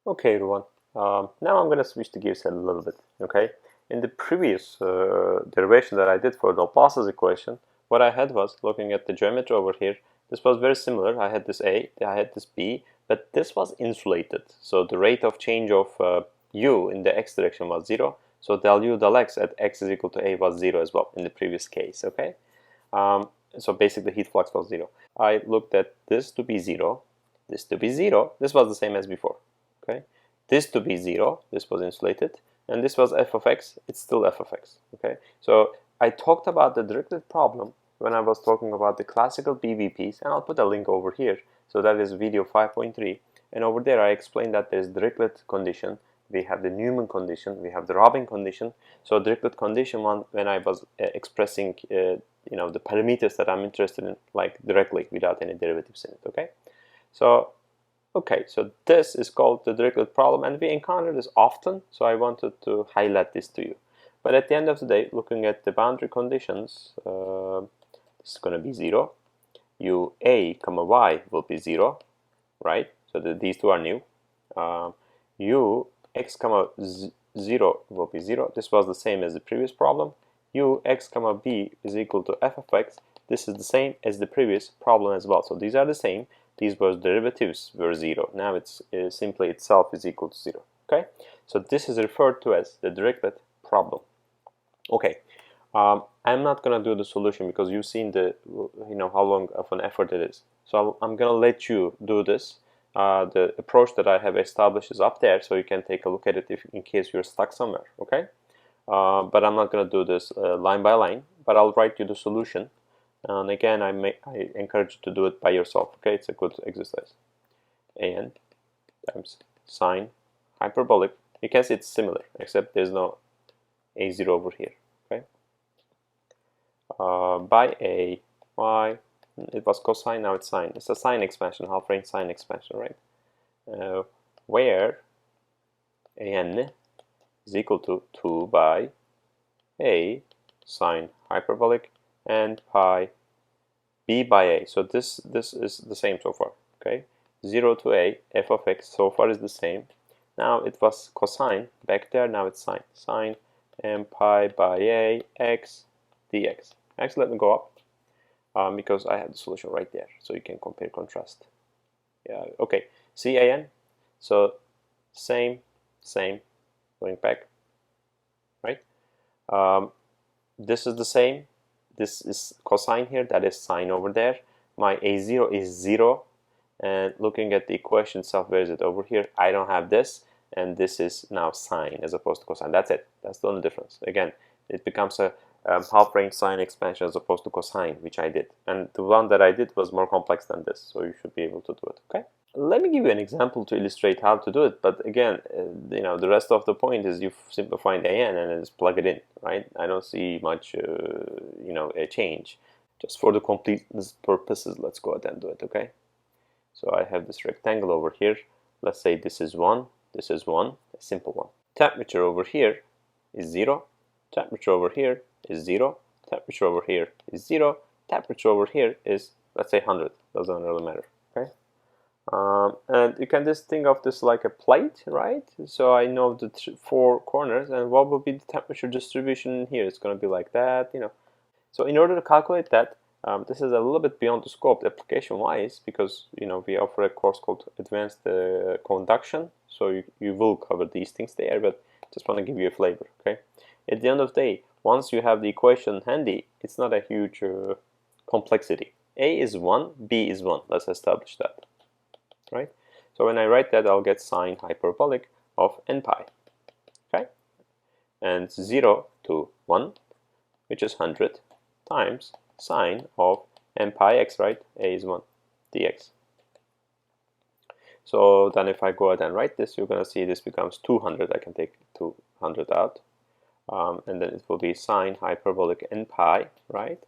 Okay, everyone. Now I'm going to switch the gears a little bit. Okay, in the previous derivation that I did for the Laplace's equation, what I had was looking at the geometry over here. This was very similar. I had this A, I had this B, but this was insulated. So the rate of change of u in the x direction was 0. So del u del x at x is equal to A was 0 as well in the previous case. Okay, so basically heat flux was 0. I looked at this to be 0, this to be 0. This was the same as before. Okay, this to be 0, this was insulated, and this was f of x, it's still f of x. Okay, so I talked about the Dirichlet problem when I was talking about the classical BVPs, and I'll put a link over here. So that is video 5.3, and over there I explained that there's Dirichlet condition, we have the Newman condition, we have the Robin condition. So Dirichlet condition one, when I was expressing the parameters that I'm interested in, like directly without any derivatives in it. Okay, so this is called the Dirichlet problem, and we encounter this often, so I wanted to highlight this to you. But at the end of the day, looking at the boundary conditions, this is going to be 0. U a comma y will be 0, right? So these two are new. U x comma 0 will be 0. This was the same as the previous problem. U x comma b is equal to f of x. This is the same as the previous problem as well. So these are the same. These were derivatives were 0. Now it's simply itself is equal to 0. Okay, so this is referred to as the Dirichlet problem. Okay, I'm not gonna do the solution because you've seen the how long of an effort it is. So I'm gonna let you do this. The approach that I have established is up there, so you can take a look at it in case you're stuck somewhere. Okay, but I'm not gonna do this line by line. But I'll write you the solution. And again, I encourage you to do it by yourself. Okay, it's a good exercise. An times sine hyperbolic. You can see it's similar, except there's no a0 over here. Okay, by a y. It was cosine, now it's sine. It's a sine expansion, half range sine expansion, right? Where an is equal to 2 by a sine hyperbolic and pi b by a. So this is the same so far. Okay, 0 to a, f of x so far is the same. Now it was cosine back there, now it's sine. Sine and pi by a x dx. Actually, let me go up because I have the solution right there, so you can compare contrast. Yeah, okay, can. So same, going back, right? This is the same. This is cosine here, that is sine over there. My a0 is 0, and looking at the equation itself, where is it? Over here. I don't have this, and this is now sine as opposed to cosine. That's it. That's the only difference. Again, it becomes a half range sine expansion as opposed to cosine, which I did. And the one that I did was more complex than this, so you should be able to do it. Okay. Let me give you an example to illustrate how to do it. But again, the rest of the point is you simply find an and just plug it in, right? I don't see much, a change. Just for the completeness purposes, let's go ahead and do it, okay? So I have this rectangle over here. Let's say this is 1, this is 1, a simple one. Temperature over here is 0. Temperature over here is 0. Temperature over here is 0. Temperature over here is, let's say, 100. Doesn't really matter, okay? And you can just think of this like a plate, right? So I know the 4 corners, and what would be the temperature distribution here? It's going to be like that, So in order to calculate that, this is a little bit beyond the scope application-wise, because we offer a course called Advanced Conduction, so you will cover these things there, but just want to give you a flavor, okay? At the end of the day, once you have the equation handy, it's not a huge complexity. A is 1, B is 1. Let's establish that, right? So when I write that, I'll get sine hyperbolic of n pi, okay? And 0 to 1, which is 100, times sine of n pi x, right? A is 1 dx. So then if I go ahead and write this, you're going to see this becomes 200. I can take 200 out. And then it will be sine hyperbolic n pi, right?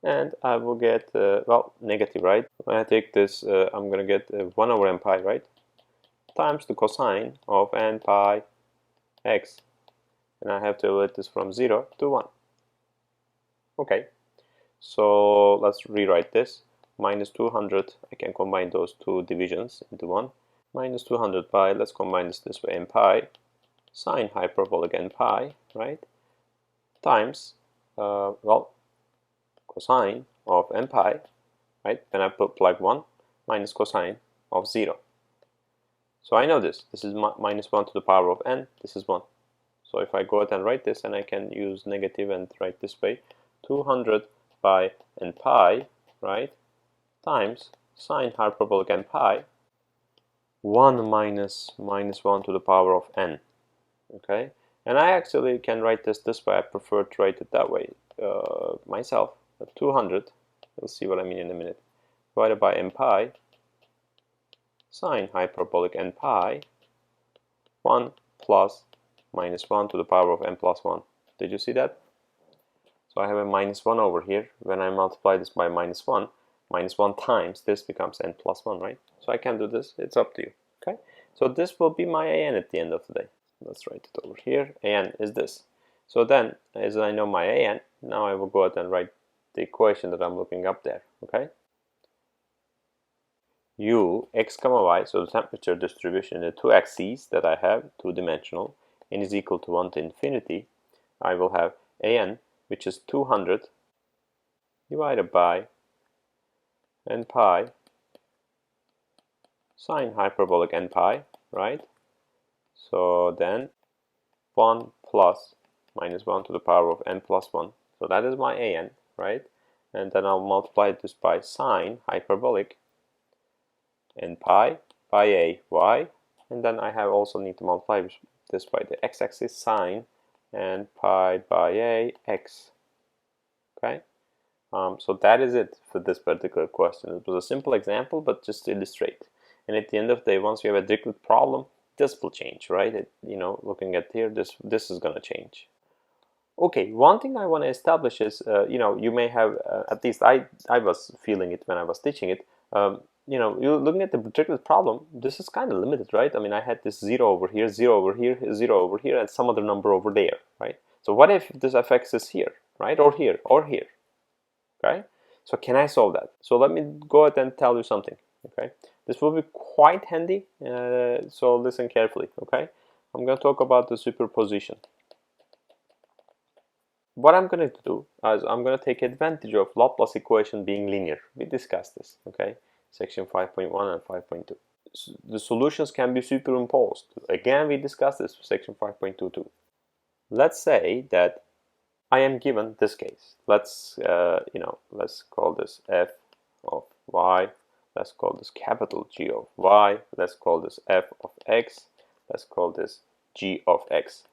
And I will get, negative, right? When I take this, I'm going to get 1 over n pi, right? Times the cosine of n pi x. And I have to evaluate this from 0 to 1. Okay, so let's rewrite this. Minus 200, I can combine those two divisions into 1. minus 200 pi, let's combine this way, n pi, sine hyperbolic n pi, right, times, well, cosine of n pi, right, then I plug 1, minus cosine of 0. So I know this is minus 1 to the power of n, this is 1. So if I go ahead and write this, and I can use negative and write this way, 200 by n pi, right, times sine hyperbolic n pi, 1 minus 1 to the power of n, okay? And I actually can write this way. I prefer to write it that way myself. 200, we'll see what I mean in a minute, divided by n pi, sine hyperbolic n pi, 1 plus minus 1 to the power of n plus 1. Did you see that? So I have a minus 1 over here. When I multiply this by minus 1 times this becomes n plus 1, right? So I can do this. It's up to you, okay? So this will be my an at the end of the day. Let's write it over here. An is this. So then, as I know my an, now I will go ahead and write the equation that I'm looking up there, okay? U, x comma y, so the temperature distribution in the two axes that I have, two-dimensional, n is equal to 1 to infinity, I will have an, which is 200 divided by n pi sine hyperbolic n pi, right? So then 1 plus minus 1 to the power of n plus 1. So that is my an, right? And then I'll multiply this by sine hyperbolic n pi by a y. And then I have also need to multiply this by the x-axis sine and pi by a x. Okay? So that is it for this particular question. It was a simple example, but just to illustrate. And at the end of the day, once you have a Dirichlet problem, this will change, right? Looking at here, this is going to change. Okay, one thing I want to establish is, you may have, at least I was feeling it when I was teaching it, you're looking at the Dirichlet problem, this is kind of limited, right? I mean, I had this 0 over here, 0 over here, 0 over here, and some other number over there, right? So what if this affects us here, right? Or here, or here, okay? So can I solve that? So let me go ahead and tell you something, okay? This will be quite handy, so listen carefully, okay? I'm going to talk about the superposition. What I'm going to do is I'm going to take advantage of Laplace equation being linear. We discussed this, okay? Section 5.1 and 5.2. The solutions can be superimposed. Again, we discussed this, section 5.22. Let's say that I am given this case. Let's call this f of y. Let's call this capital G of y. Let's call this f of x. Let's call this g of x.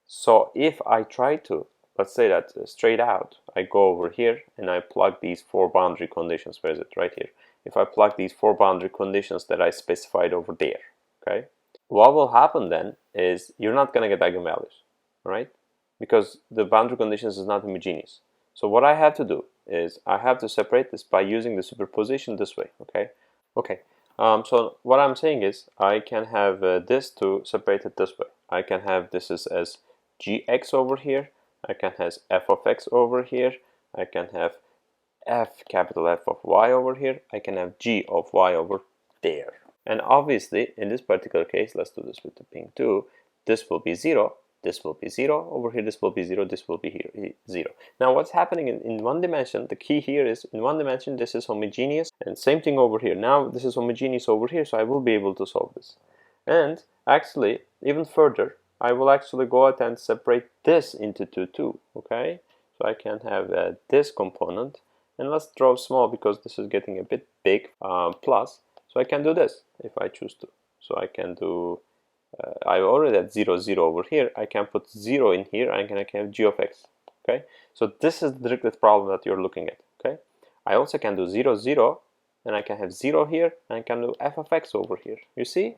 So if I try to, let's say that straight out, I go over here and I plug these 4 boundary conditions. Where is it? Right here. If I plug these 4 boundary conditions that I specified over there, okay? What will happen then is you're not going to get eigenvalues, right? Because the boundary conditions is not homogeneous. So what I have to do is I have to separate this by using the superposition this way, okay? Okay, so what I'm saying is I can have this to separate it this way. I can have this as gx over here. I can have f of x over here. I can have capital F of y over here. I can have g of y over there. And obviously, in this particular case, let's do this with the pink too. This will be 0. This will be 0 over here. This will be 0. This will be here 0. Now, what's happening in one dimension? The key here is in one dimension this is homogeneous, and same thing over here. Now this is homogeneous over here, so I will be able to solve this. And actually, even further, I will actually go ahead and separate this into two too. Okay, so I can have this component, and let's draw small because this is getting a bit big. Plus, so I can do this if I choose to. So I can do. I already had 0, 0 over here. I can put 0 in here and I can have g of x. Okay, so this is the Dirichlet problem that you're looking at. Okay, I also can do 0, 0, and I can have 0 here, and I can do f of x over here. You see?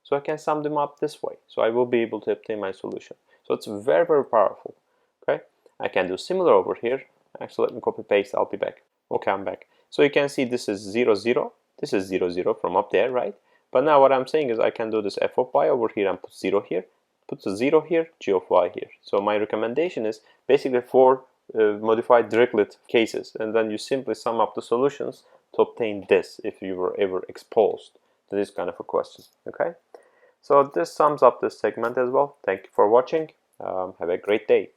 So I can sum them up this way. So I will be able to obtain my solution. So it's very, very powerful. Okay, I can do similar over here. Actually, let me copy paste. I'll be back. Okay, I'm back. So you can see this is 0, 0. This is 0, 0 from up there, right? But now what I'm saying is I can do this f of y over here and put 0 here, put the 0 here, g of y here. So my recommendation is basically 4 modified Dirichlet cases, and then you simply sum up the solutions to obtain this if you were ever exposed this kind of a question. Okay, so this sums up this segment as well. Thank you for watching. Have a great day.